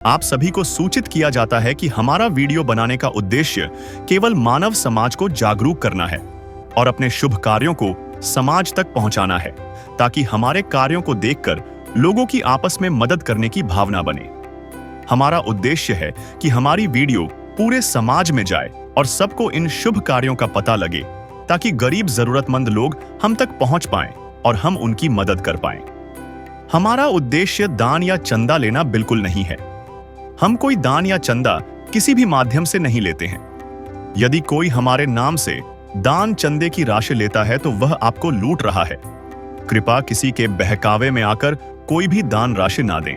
आप सभी को सूचित किया जाता है कि हमारा वीडियो बनाने का उद्देश्य केवल मानव समाज को जागरूक करना है और अपने शुभ कार्यों को समाज तक पहुंचाना है, ताकि हमारे कार्यों को देखकर लोगों की आपस में मदद करने की भावना बने। हमारा उद्देश्य है कि हमारी वीडियो पूरे समाज में जाए और सबको इन शुभ कार्यों का पता लगे, ताकि गरीब जरूरतमंद लोग हम तक पहुंच पाएं और हम उनकी मदद कर पाएं। हमारा उद्देश्य दान या चंदा लेना बिल्कुल नहीं है। हम कोई दान या चंदा किसी भी माध्यम से नहीं लेते हैं। यदि कोई हमारे नाम से दान चंदे की राशि लेता है तो वह आपको लूट रहा है। कृपया किसी के बहकावे में आकर कोई भी दान राशि ना दें।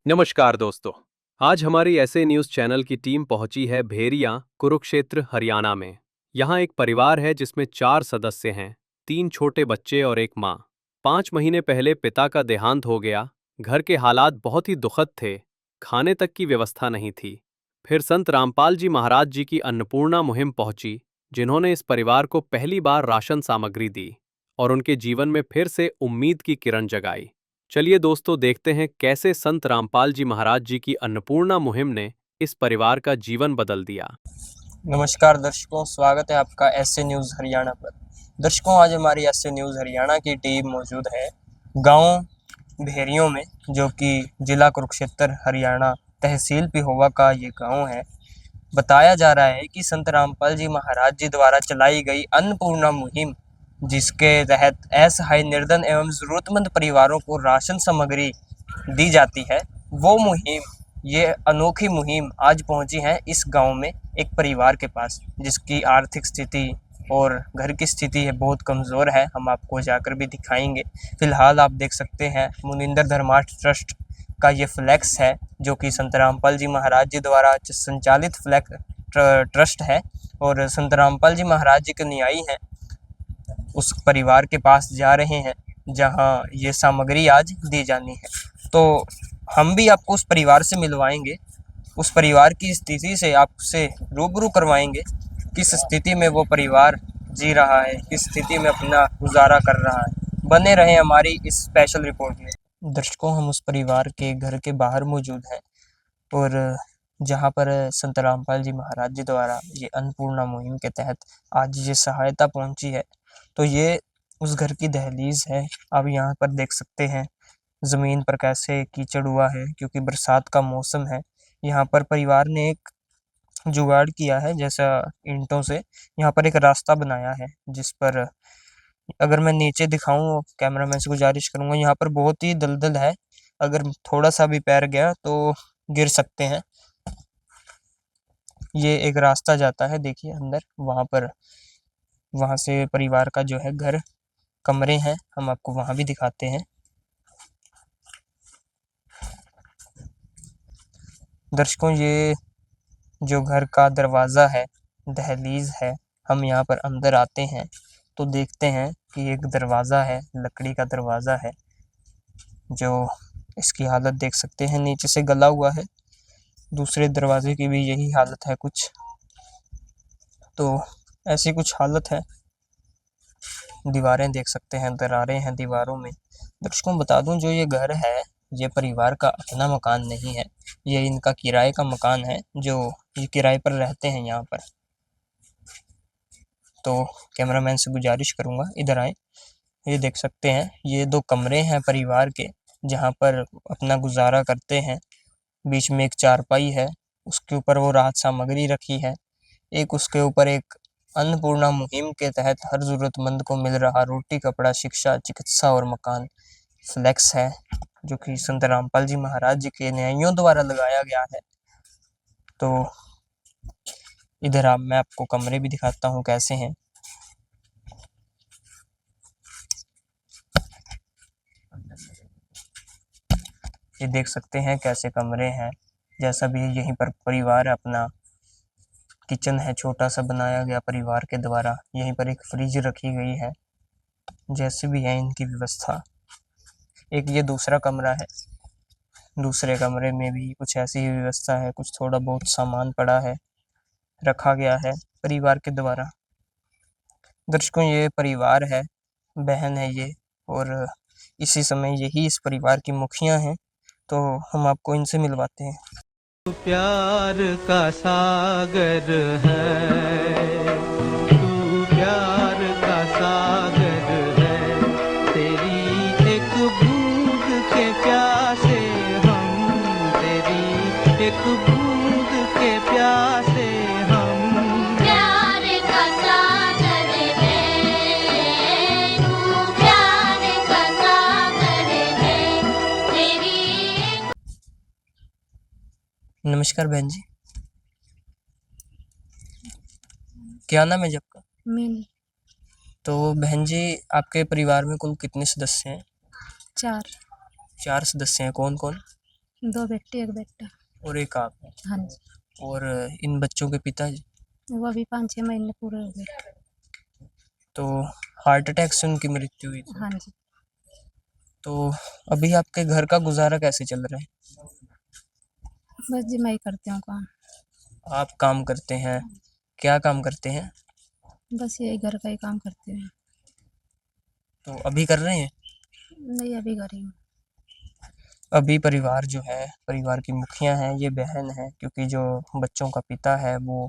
नमस्कार दोस्तों, आज हमारी ऐसे न्यूज़ चैनल की टीम पहुंची है भेरिया, कुरुक्षेत्र, हरियाणा में। यहाँ एक परिवार है जिसमें 4 सदस्य हैं, 3 छोटे बच्चे और एक माँ। 5 महीने पहले पिता का देहांत हो गया। घर के हालात बहुत ही दुखद थे, खाने तक की व्यवस्था नहीं थी। फिर संत रामपाल जी महाराज जी की अन्नपूर्णा मुहिम पहुंची, जिन्होंने इस परिवार को पहली बार राशन सामग्री दी और उनके जीवन में फिर से उम्मीद की किरण जगाई। चलिए दोस्तों, देखते हैं कैसे संत रामपाल जी महाराज जी की अन्नपूर्णा मुहिम ने इस परिवार का जीवन बदल दिया। नमस्कार दर्शकों, स्वागत है आपका एसए न्यूज़ हरियाणा पर। दर्शकों, आज हमारी एसए न्यूज़ हरियाणा की टीम मौजूद है गांव भेरियों में, जो कि जिला कुरुक्षेत्र, हरियाणा, तहसील पिहोवा का ये गांव है। बताया जा रहा है कि संत रामपाल जी महाराज जी द्वारा चलाई गई अन्नपूर्णा मुहिम, जिसके तहत असहाय, निर्धन एवं ज़रूरतमंद परिवारों को राशन सामग्री दी जाती है, वो मुहिम, ये अनोखी मुहिम आज पहुंची है इस गांव में एक परिवार के पास, जिसकी आर्थिक स्थिति और घर की स्थिति है बहुत कमज़ोर है। हम आपको जाकर भी दिखाएंगे। फिलहाल आप देख सकते हैं मुनिंदर धर्मार्थ ट्रस्ट का ये फ्लैक्स है, जो कि संत रामपाल जी महाराज जी द्वारा संचालित फ्लैक्स ट्रस्ट है। और संत रामपाल जी महाराज जी के अनुयायी हैं उस परिवार के पास जा रहे हैं जहां ये सामग्री आज दी जानी है। तो हम भी आपको उस परिवार से मिलवाएंगे, उस परिवार की स्थिति से आपसे रूबरू करवाएंगे, किस स्थिति में वो परिवार जी रहा है, किस स्थिति में अपना गुजारा कर रहा है। बने रहें हमारी इस स्पेशल रिपोर्ट में। दर्शकों, हम उस परिवार के घर के बाहर मौजूद हैं और जहाँ पर संत रामपाल जी महाराज जी द्वारा ये अन्नपूर्णा मुहिम के तहत आज ये सहायता पहुँची है, तो ये उस घर की दहलीज है। आप यहाँ पर देख सकते हैं ज़मीन पर कैसे कीचड़ हुआ है, क्योंकि बरसात का मौसम है। यहाँ पर परिवार ने एक जुगाड़ किया है, जैसा ईंटों से यहाँ पर एक रास्ता बनाया है, जिस पर अगर मैं नीचे दिखाऊं, कैमरामैन से गुजारिश करूंगा, यहाँ पर बहुत ही दलदल है। अगर थोड़ा सा भी पैर गया तो गिर सकते हैं। ये एक रास्ता जाता है, देखिए अंदर, वहाँ पर, वहाँ से परिवार का जो है घर, कमरे हैं, हम आपको वहाँ भी दिखाते हैं। दर्शकों, ये जो घर का दरवाज़ा है, दहलीज है, हम यहाँ पर अंदर आते हैं तो देखते हैं कि एक दरवाज़ा है, लकड़ी का दरवाज़ा है, जो इसकी हालत देख सकते हैं, नीचे से गला हुआ है। दूसरे दरवाजे की भी यही हालत है कुछ, तो ऐसी कुछ हालत है। दीवारें देख सकते हैं, दरारें हैं दीवारों में। दर्शकों, बता दूं, जो ये घर है, ये परिवार का अपना मकान नहीं है, ये इनका किराए का मकान है, जो ये किराए पर रहते हैं यहाँ पर। तो कैमरामैन से गुजारिश करूँगा, इधर आए। ये देख सकते हैं, ये 2 कमरे हैं परिवार के, जहाँ पर अपना गुजारा करते हैं। बीच में एक चारपाई है, उसके ऊपर वो राहत सामग्री रखी है। एक उसके ऊपर एक अन्नपूर्णा मुहिम के तहत हर ज़रूरतमंद को मिल रहा रोटी, कपड़ा, शिक्षा, चिकित्सा और मकान फ्लैक्स है, जो कि संत रामपाल जी महाराज जी के अनुयायियों द्वारा लगाया गया है। तो इधर मैं आपको कमरे भी दिखाता हूँ कैसे हैं। ये देख सकते हैं कैसे कमरे हैं। जैसा भी यहीं पर परिवार अपना किचन है, छोटा सा बनाया गया परिवार के द्वारा। यहीं पर एक फ्रिज रखी गई है, जैसे भी है इनकी व्यवस्था। एक ये दूसरा कमरा है, दूसरे कमरे में भी कुछ ऐसी ही व्यवस्था है, कुछ थोड़ा बहुत सामान पड़ा है, रखा गया है परिवार के द्वारा। दर्शकों, ये परिवार है, बहन है ये, और इसी समय यही इस परिवार की मुखिया हैं, तो हम आपको इनसे मिलवाते हैं। प्यार का सागर है, तू प्यार का सागर है, तेरी एक बूंद के प्यासे हम, तेरी एक बूंद के प्यासे हम। प्यार का सागर है, तू प्यार का सागर है, तेरी। नमस्कार बहन जी, क्या नाम है जी आपका? मीन तो बहन जी, आपके परिवार में कुल कितने सदस्य हैं? 4, 4 सदस्य हैं। कौन कौन? 2 बेटे 1 बेटा। और एक आप हैं। हाँ जी, और इन बच्चों के पिताजी? वो अभी 5-6 महीने पूरे हो गए। तो हार्ट अटैक से उनकी मृत्यु हुई थी। हाँ जी, तो अभी आपके घर का गुजारा कैसे चल रहा है? बस जी मैं ही करती हूँ काम। आप काम करते हैं? क्या काम करते हैं? बस यही घर का ही काम करती हूँ। तो अभी कर रहे हैं? नहीं, अभी घर ही हूँ। अभी परिवार जो है, परिवार की मुखिया हैं, ये बहन है, क्योंकि जो बच्चों का पिता है वो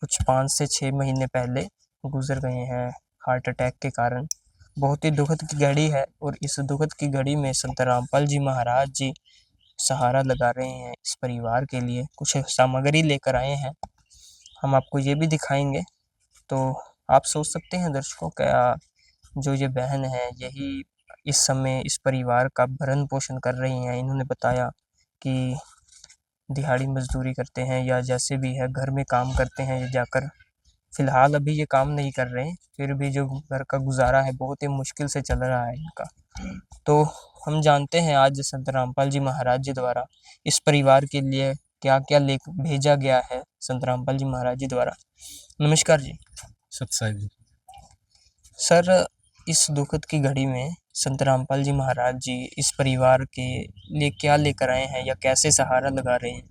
कुछ 5 से 6 महीने पहले गुजर गए हैं हार्ट अटैक के कारण। बहुत ही दुखद की घड़ी है और इस दुखद की घड़ी में संत रामपाल जी महाराज जी सहारा लगा रहे हैं इस परिवार के लिए। कुछ सामग्री लेकर आए हैं, हम आपको ये भी दिखाएंगे। तो आप सोच सकते हैं दर्शकों, क्या जो ये बहन है यही इस समय इस परिवार का भरण पोषण कर रही हैं। इन्होंने बताया कि दिहाड़ी मजदूरी करते हैं या जैसे भी है घर में काम करते हैं ये जाकर। फिलहाल अभी ये काम नहीं कर रहे हैं, फिर भी जो घर का गुजारा है बहुत ही मुश्किल से चल रहा है इनका। तो हम जानते हैं आज संत रामपाल जी महाराज जी द्वारा इस परिवार के लिए क्या क्या लेख भेजा गया है संत रामपाल जी महाराज जी द्वारा। नमस्कार जी। सत्साई जी। सर, इस दुखद की घड़ी में संत रामपाल जी महाराज जी इस परिवार के लिए क्या लेकर आए हैं या कैसे सहारा लगा रहे हैं?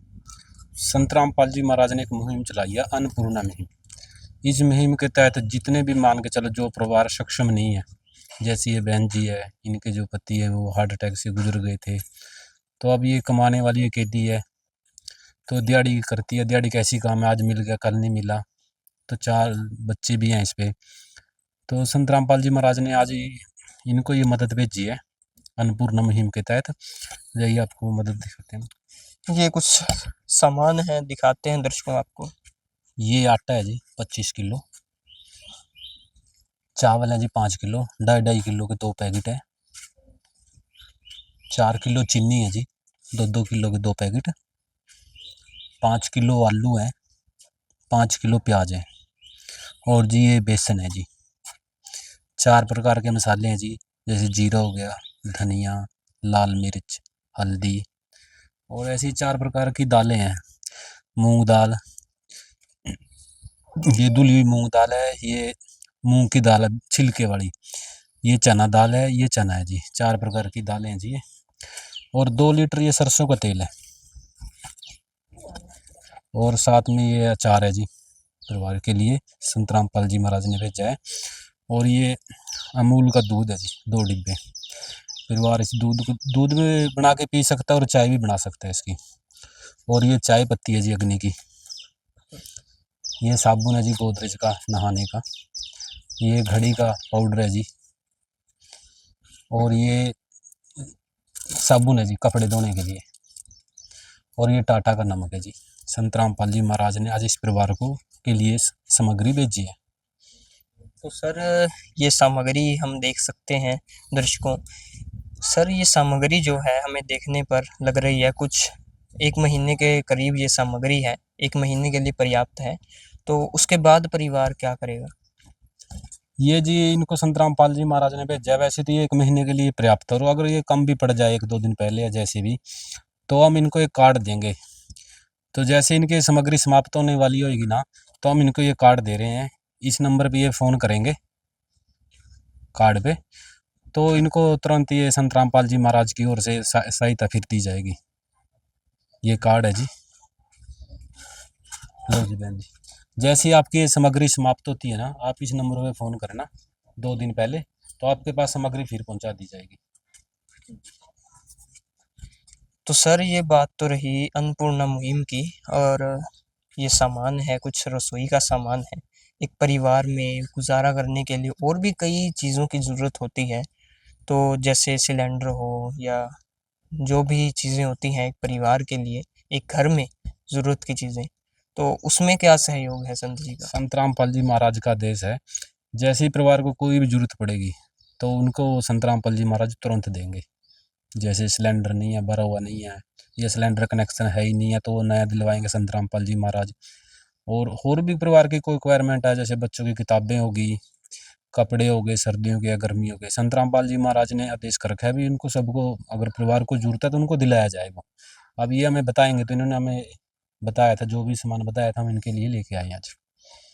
संत रामपाल जी महाराज ने एक मुहिम चलाई है, अन्नपूर्णा मुहिम। इस मुहिम के तहत जितने भी मान के चलो जो परिवार सक्षम नहीं है, जैसे ये बहन जी है, इनके जो पति है वो हार्ट अटैक से गुजर गए थे, तो अब ये कमाने वाली अकेली है, तो दिहाड़ी करती है। दिहाड़ी कैसी काम है, आज मिल गया कल नहीं मिला, तो 4 बच्चे भी हैं इस पे। तो संत रामपाल जी महाराज ने आज इनको ये मदद भेजी है अन्नपूर्णा मुहिम के तहत। यही आपको मदद दिखाते हैं। ये कुछ सामान है, दिखाते हैं दर्शकों आपको। ये आटा है जी 25 किलो, चावल है जी 5 किलो, 2.5 किलो के 2 पैकेट है, 4 किलो चीनी है जी, 2-2 किलो के 2 पैकेट, 5 किलो आलू है, 5 किलो प्याज है, और जी ये बेसन है जी। 4 प्रकार के मसाले हैं जी, जैसे जीरा हो गया, धनिया, लाल मिर्च, हल्दी, और ऐसी 4 प्रकार की दालें हैं। मूंग दाल, ये धुली हुई मूंग दाल है, ये मूंग की दाल है छिलके वाली, ये चना दाल है, ये चना है जी। 4 प्रकार की दालें हैं जी ये, और 2 लीटर ये सरसों का तेल है, और साथ में ये अचार है जी परिवार के लिए, संत रामपाल जी महाराज ने भेजा है। और ये अमूल का दूध है जी 2 डिब्बे। परिवार इस दूध में बना के पी सकता है और चाय भी बना सकता है इसकी। और ये चाय पत्ती है जी अग्नि की। ये साबुन है जी गोदरेज का नहाने का। ये घड़ी का पाउडर है जी, और ये साबुन है जी कपड़े धोने के लिए, और ये टाटा का नमक है जी। संत रामपाल जी महाराज ने आज इस परिवार को के लिए सामग्री भेजी है। तो सर, ये सामग्री हम देख सकते हैं दर्शकों। सर, ये सामग्री जो है हमें देखने पर लग रही है कुछ 1 महीने के करीब ये सामग्री है, 1 महीने के लिए पर्याप्त है। तो उसके बाद परिवार क्या करेगा? ये जी इनको संत रामपाल जी महाराज ने भेजा है। वैसे तो ये 1 महीने के लिए पर्याप्त है, और अगर ये कम भी पड़ जाए 1-2 दिन पहले या जैसे भी, तो हम इनको एक कार्ड देंगे। तो जैसे इनकी सामग्री समाप्त होने वाली होगी ना, तो हम इनको ये कार्ड दे रहे हैं। इस नंबर पे ये फ़ोन करेंगे कार्ड पे, तो इनको तुरंत ये संत रामपाल जी महाराज की ओर से सहायता फिर दी जाएगी। ये कार्ड है जी। लो जी बहन जी, जैसे ही आपकी ये सामग्री समाप्त होती है ना, आप इस नंबर पे फ़ोन करना 2 दिन पहले, तो आपके पास सामग्री फिर पहुंचा दी जाएगी। तो सर ये बात तो रही अन्नपूर्णा मुहिम की, और ये सामान है, कुछ रसोई का सामान है। एक परिवार में गुजारा करने के लिए और भी कई चीज़ों की ज़रूरत होती है, तो जैसे सिलेंडर हो या जो भी चीज़ें होती हैं एक परिवार के लिए, एक घर में ज़रूरत की चीज़ें, तो उसमें क्या सहयोग है संत जी का? संत रामपाल जी महाराज का आदेश है, जैसे ही परिवार को कोई भी जरूरत पड़ेगी तो उनको संत रामपाल जी महाराज तुरंत देंगे। जैसे सिलेंडर नहीं है, भरा हुआ नहीं है, या सिलेंडर कनेक्शन है ही नहीं है, तो वो नया दिलवाएंगे संत रामपाल जी महाराज। और भी परिवार की कोई रिक्वायरमेंट है, जैसे बच्चों की किताबें होगी, कपड़े हो गए सर्दियों के या गर्मियों के, संत रामपाल जी महाराज ने आदेश कर रखा है भी उनको सबको, अगर परिवार को जरूरत है तो उनको दिलाया जाएगा। अब ये हमें बताएंगे, तो इन्होंने हमें बताया था, जो भी सामान बताया था हम इनके लिए लेके आए हैं आज।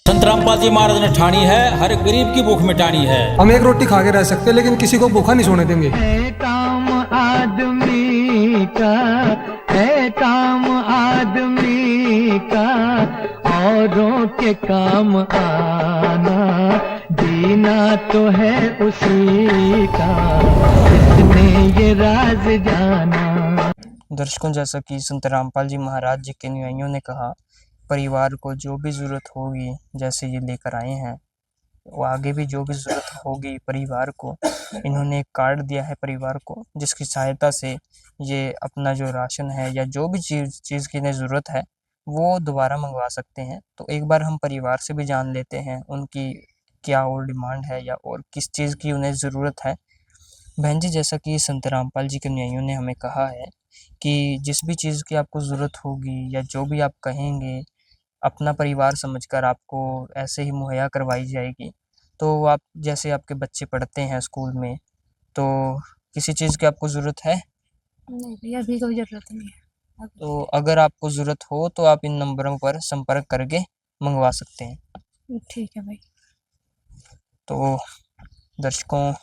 संत रामपाल जी महाराज ने ठानी है हर एक गरीब की भूख मिटानी है। हम एक रोटी खा के रह सकते हैं, लेकिन किसी को भूखा नहीं सोने देंगे। है काम आदमी का, है काम आदमी का, औरों के काम आना, जीना तो है उसी का, जिसने ये राज जाना। दर्शकों, जैसा कि संत रामपाल जी महाराज जी के अनुयायियों ने कहा, परिवार को जो भी ज़रूरत होगी, जैसे ये लेकर आए हैं, वो आगे भी जो भी ज़रूरत होगी परिवार को, इन्होंने एक कार्ड दिया है परिवार को, जिसकी सहायता से ये अपना जो राशन है या जो भी चीज़ की इन्हें ज़रूरत है वो दोबारा मंगवा सकते हैं। तो एक बार हम परिवार से भी जान लेते हैं उनकी क्या और डिमांड है या और किस चीज़ की उन्हें ज़रूरत है। बहन जी, जैसा कि संत रामपाल जी के अनुयायियों ने हमें कहा है कि जिस भी चीज़ की आपको ज़रूरत होगी या जो भी आप कहेंगे, अपना परिवार समझकर आपको ऐसे ही मुहैया करवाई जाएगी। तो आप, जैसे आपके बच्चे पढ़ते हैं स्कूल में, तो किसी चीज़ की आपको ज़रूरत है? नहीं भैया, अभी कोई ज़रूरत नहीं है। तो अगर आपको ज़रूरत हो तो आप इन नंबरों पर संपर्क करके मंगवा सकते हैं। ठीक है भाई। तो दर्शकों,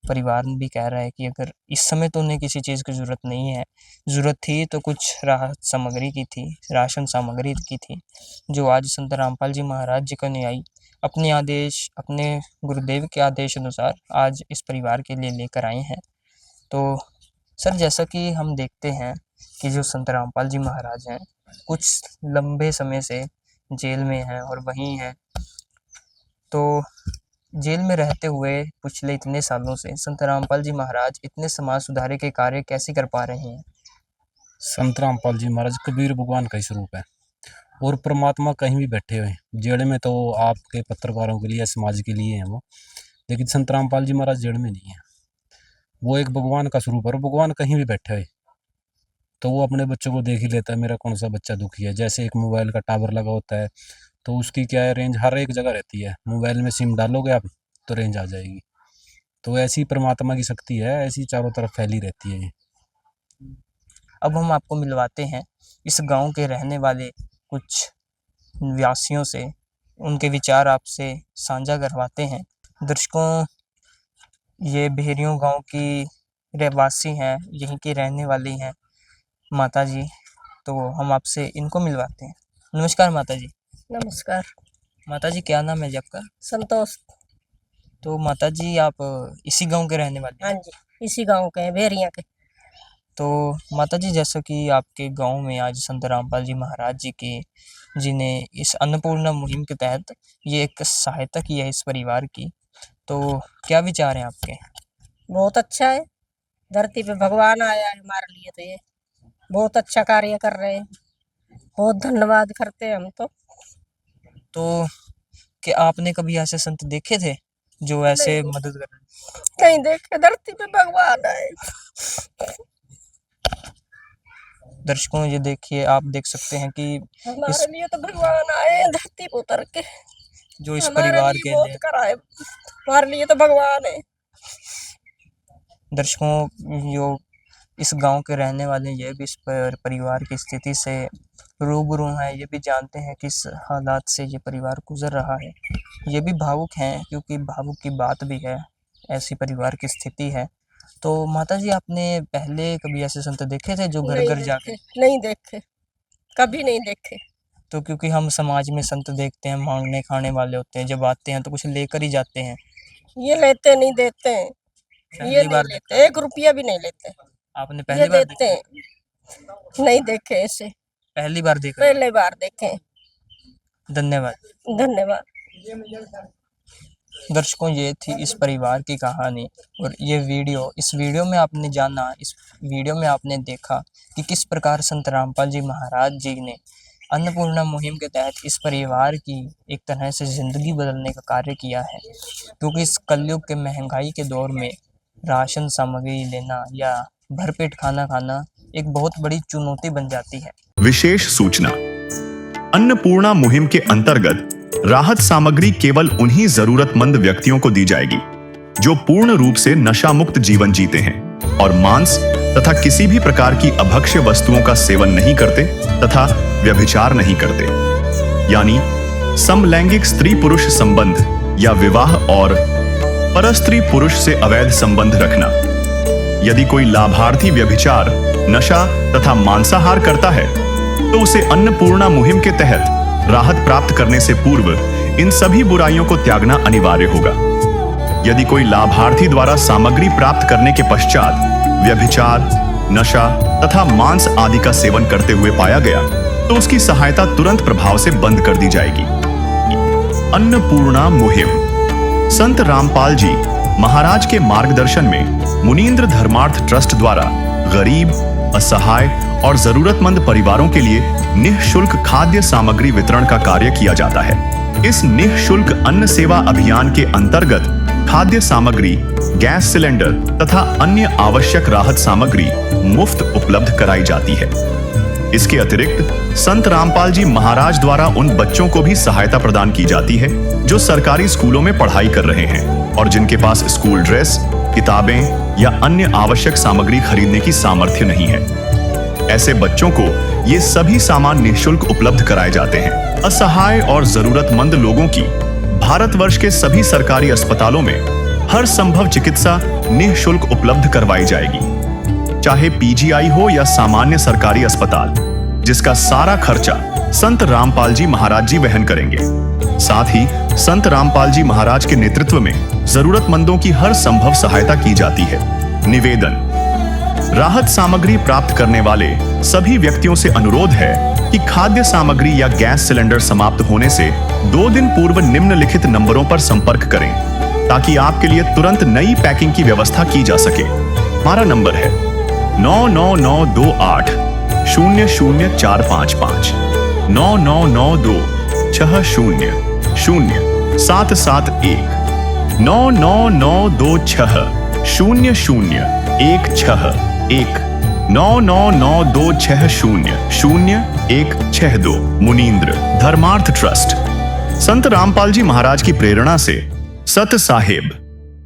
परिवार भी कह रहा है कि अगर इस समय तो उन्हें किसी चीज़ की ज़रूरत नहीं है, ज़रूरत थी तो कुछ राहत सामग्री की थी, राशन सामग्री की थी, जो आज संत रामपाल जी महाराज जी का अनुयायी अपने आदेश, अपने गुरुदेव के आदेश अनुसार आज इस परिवार के लिए लेकर आए हैं। तो सर, जैसा कि हम देखते हैं कि जो संत रामपाल जी महाराज हैं, कुछ लंबे समय से जेल में हैं और वहीं हैं, तो जेल में रहते हुए पिछले इतने सालों से संत रामपाल जी महाराज इतने समाज सुधार के कार्य कैसे कर पा रहे हैं? संत रामपाल जी महाराज कबीर भगवान का ही स्वरूप है, और परमात्मा कहीं भी बैठे हुए, जेड़ में तो आपके पत्रकारों के लिए, समाज के लिए है वो, लेकिन संत रामपाल जी महाराज जेड़ में नहीं है। वो एक भगवान का स्वरूप है, और भगवान कहीं भी बैठे हुए तो वो अपने बच्चों को देख ही लेता है, मेरा कौन सा बच्चा दुखी है। जैसे एक मोबाइल का टावर लगा होता है, तो उसकी क्या है, रेंज हर एक जगह रहती है। मोबाइल में सिम डालोगे आप तो रेंज आ जाएगी। तो ऐसी परमात्मा की शक्ति है, ऐसी चारों तरफ फैली रहती है ये। अब हम आपको मिलवाते हैं इस गांव के रहने वाले कुछ वासियों से, उनके विचार आपसे साझा करवाते हैं। दर्शकों, ये भेरियों गांव की रहवासी हैं, यहीं की रहने वाली हैं माता जी, तो हम आपसे इनको मिलवाते हैं। नमस्कार माता जी। नमस्कार। माता जी, क्या नाम है जी आपका? संतोष। तो माता जी, आप इसी गांव के रहने वाले हाँ हैं? जी, इसी गांव के हैं, भेरिया के। तो माता जी, जैसा कि आपके गांव में आज संत रामपाल जी महाराज जी के, जिन्हें इस अन्नपूर्णा मुहिम के तहत ये एक सहायता की है इस परिवार की, तो क्या विचार हैं आपके? बहुत अच्छा है, धरती पे भगवान आया है हमारे लिए, तो ये बहुत अच्छा कार्य कर रहे हैं, बहुत धन्यवाद करते हैं हम तो क्या आपने कभी ऐसे संत देखे थे जो ऐसे नहीं। मदद कर रहे हैं? नहीं देखे, धरती पे भगवान आए। दर्शकों, ये देखिए, आप देख सकते हैं कि हमारे लिए तो भगवान आए हैं धरती पे उतर के, जो इस हमारे परिवार लिए के बहुत लिए, करा है, हमारे लिए तो भगवान है। दर्शकों, जो इस गांव के रहने वाले, ये भी इस परिवार की स्थिति से रूबरू हैं, ये भी जानते हैं किस हालात से ये परिवार गुजर रहा है। ये भी भावुक हैं, क्योंकि भावुक की बात भी है, ऐसी परिवार की स्थिति है। तो माता जी, आपने पहले कभी ऐसे संत देखे थे जो घर नहीं घर जाके? नहीं देखे, कभी नहीं देखे। तो क्योंकि हम समाज में संत देखते हैं, मांगने खाने वाले होते हैं, जब आते हैं तो कुछ लेकर ही जाते हैं। ये लेते नहीं देते हैं, ये पहली नहीं बार लेते, 1 रुपया भी नहीं लेते, आपने ये पहली बार देते हैं। नहीं देखे ऐसे, पहली बार देख रहे पहले बार देखे। हैं। धन्यवाद। धन्यवाद। दर्शकों, ये थी इस परिवार की कहानी और ये वीडियो, इस वीडियो में आपने जाना, इस वीडियो में आपने देखा कि किस प्रकार संत रामपाल जी महाराज जी ने अन्नपूर्णा मुहिम के तहत इस परिवार की एक तरह से ज़िंदगी बदलने का कार्य किया है। क्योंकि इस कलयुग के महंगाई के दौर में राशन सामग्री लेना या भरपेट खाना खाना एक बहुत बड़ी चुनौती बन जाती है। विशेष सूचना, अन्नपूर्णा मुहिम के अंतर्गत राहत सामग्री केवल उन्हीं जरूरतमंद व्यक्तियों को दी जाएगी जो पूर्ण रूप से नशा मुक्त जीवन जीते हैं और मांस तथा किसी भी प्रकार की अभक्ष्य वस्तुओं का सेवन नहीं करते तथा व्यभिचार नहीं करते, यानी समलैंगिक स्त्री पुरुष संबंध या विवाह और परस्त्री पुरुष से अवैध संबंध रखना। यदि कोई लाभार्थी व्यभिचार, नशा तथा मांसाहार करता है तो उसे अन्नपूर्णा मुहिम के तहत राहत प्राप्त करने से पूर्व इन सभी बुराइयों को त्यागना अनिवार्य होगा। यदि कोई लाभार्थी द्वारा सामग्री प्राप्त करने के पश्चात व्यभिचार, नशा तथा मांस आदि का सेवन करते हुए पाया गया तो उसकी सहायता तुरंत प्रभाव से बंद कर दी जाएगी। अन्नपूर्णा मुहिम संत रामपाल जी महाराज के मार्गदर्शन में मुनींद्र धर्मार्थ ट्रस्ट द्वारा गरीब, असहाय और जरूरतमंद परिवारों के लिए निःशुल्क खाद्य सामग्री वितरण का कार्य किया जाता है। इस निःशुल्क अन्न सेवा अभियान के अंतर्गत खाद्य सामग्री, गैस सिलेंडर तथा अन्य आवश्यक राहत सामग्री मुफ्त उपलब्ध कराई जाती है। इसके अतिरिक्त संत रामपाल जी महाराज द्वारा उन बच्चों को भी सहायता प्रदान की जाती है जो सरकारी स्कूलों में पढ़ाई कर रहे हैं और जिनके पास स्कूल ड्रेस, किताबें या अन्य आवश्यक सामग्री खरीदने की सामर्थ्य नहीं है। ऐसे बच्चों को ये सभी सामान निःशुल्क उपलब्ध कराए जाते हैं। असहाय और जरूरतमंद लोगों की भारतवर्ष के सभी सरकारी अस्पतालों में हर संभव चिकित्सा निःशुल्क उपलब्ध करवाई जाएगी, चाहे पीजीआई हो या सामान्य सरकारी अस्पताल, जिसका सारा खर्चा संत रामपाल जी महाराज जी वहन करेंगे। साथ ही संत रामपाल जी महाराज के नेतृत्व में जरूरतमंदों की हर संभव सहायता की जाती है। निवेदन, राहत सामग्री प्राप्त करने वाले सभी व्यक्तियों से अनुरोध है कि खाद्य सामग्री या गैस सिलेंडर समाप्त होने से 2 दिन पूर्व निम्नलिखित नंबरों पर संपर्क करें ताकि आपके लिए तुरंत नई पैकिंग की व्यवस्था की जा सके। हमारा नंबर है 99928 00455 9992 60 0771 99926 0016 99926000162 मुनींद्र धर्मार्थ ट्रस्ट। संत रामपाल जी महाराज की प्रेरणा से सत साहेब